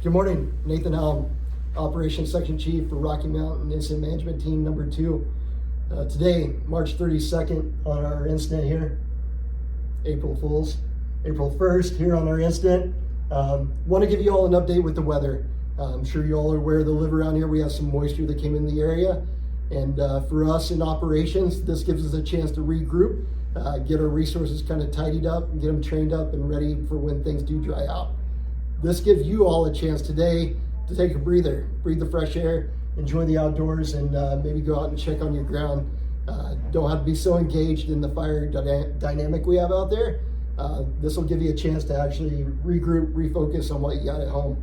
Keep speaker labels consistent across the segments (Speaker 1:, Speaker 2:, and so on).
Speaker 1: Good morning, Nathan Helm, Operations Section Chief for Rocky Mountain Incident Management Team number 2. Today, March 32nd on our incident here, April Fools, April 1st here on our incident. Want to give you all an update with the weather. I'm sure you all are aware of the live around here. We have some moisture that came in the area. And for us in operations, this gives us a chance to regroup, get our resources kind of tidied up and get them trained up and ready for when things do dry out. This gives you all a chance today to take a breather, breathe the fresh air, enjoy the outdoors, and maybe go out and check on your ground. Don't have to be so engaged in the fire dynamic we have out there. This will give you a chance to actually regroup, refocus on what you got at home.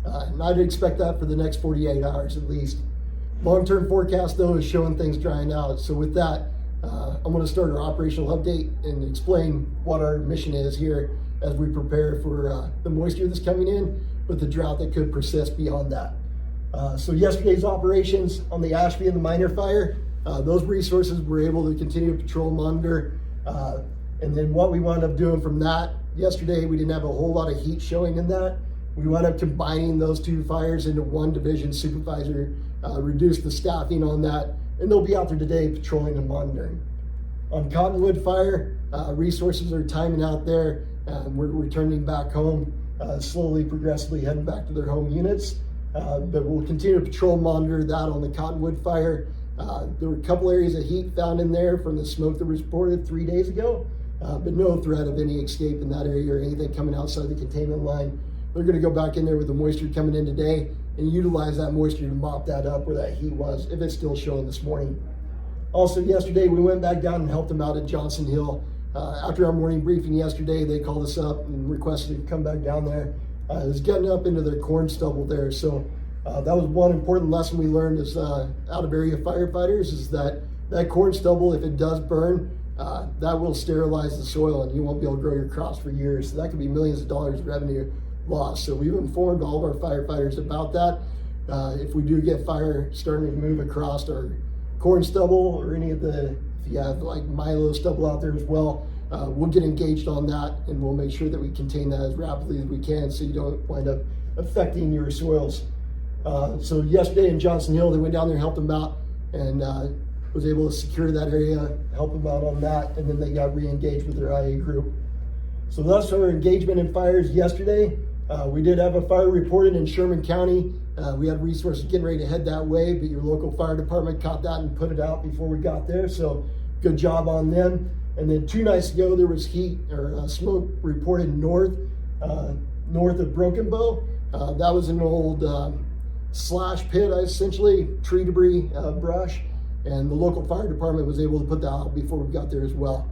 Speaker 1: And I'd expect that for the next 48 hours at least. Long-term forecast though is showing things drying out. So with that, I'm going to start our operational update and explain what our mission is here as we prepare for the moisture that's coming in, but the drought that could persist beyond that. So yesterday's operations on the Ashby and the minor fire, those resources were able to continue to patrol, monitor, and then what we wound up doing from that, yesterday we didn't have a whole lot of heat showing in that. We wound up combining those two fires into one division supervisor, reduced the staffing on that, and they'll be out there today patrolling and monitoring. On Cottonwood fire, resources are timing out there. We're returning back home, slowly, progressively heading back to their home units. But we'll continue to patrol, monitor that on the Cottonwood fire. There were a couple areas of heat found in there from the smoke that was reported 3 days ago, but no threat of any escape in that area or anything coming outside the containment line. They're going to go back in there with the moisture coming in today and utilize that moisture to mop that up where that heat was, if it's still showing this morning. Also yesterday, we went back down and helped them out at Johnson Hill. After our morning briefing yesterday, they called us up and requested to come back down there. It was getting up into their corn stubble there. So that was one important lesson we learned as out of area firefighters, is that corn stubble, if it does burn, that will sterilize the soil and you won't be able to grow your crops for years. So that could be millions of dollars of revenue lost. So we've informed all of our firefighters about that. If we do get fire starting to move across our corn stubble or any of the, if you have like milo stubble out there as well, we'll get engaged on that and we'll make sure that we contain that as rapidly as we can so you don't wind up affecting your soils. So yesterday in Johnson Hill, they went down there and helped them out and was able to secure that area, help them out on that, and then they got re-engaged with their IA group. So that's our engagement in fires yesterday. We did have a fire reported in Sherman County. We had resources getting ready to head that way, but your local fire department caught that and put it out before we got there. So good job on them. And then 2 nights ago, there was heat or smoke reported north of Broken Bow. That was an old slash pit, essentially, tree debris, brush. And the local fire department was able to put that out before we got there as well.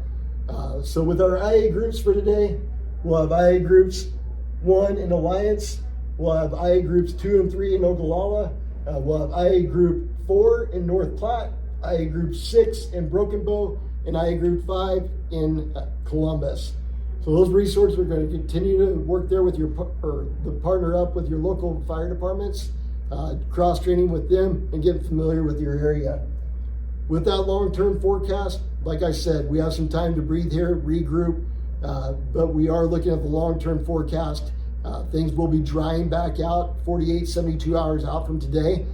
Speaker 1: So with our IA groups for today, we'll have IA groups 1 in Alliance, we'll have IA groups 2 and 3 in Ogallala, we'll have IA group 4 in North Platte, IA group 6 in Broken Bow, and IA group 5 in Columbus. So those resources are going to continue to work there with partner up with your local fire departments, cross training with them and get familiar with your area. With that long-term forecast, like I said, we have some time to breathe here, regroup, but we are looking at the long-term forecast. Things will be drying back out 48, 72 hours out from today.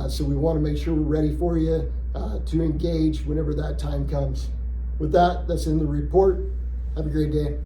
Speaker 1: So we want to make sure we're ready for you to engage whenever that time comes. With that, that's in the report. Have a great day.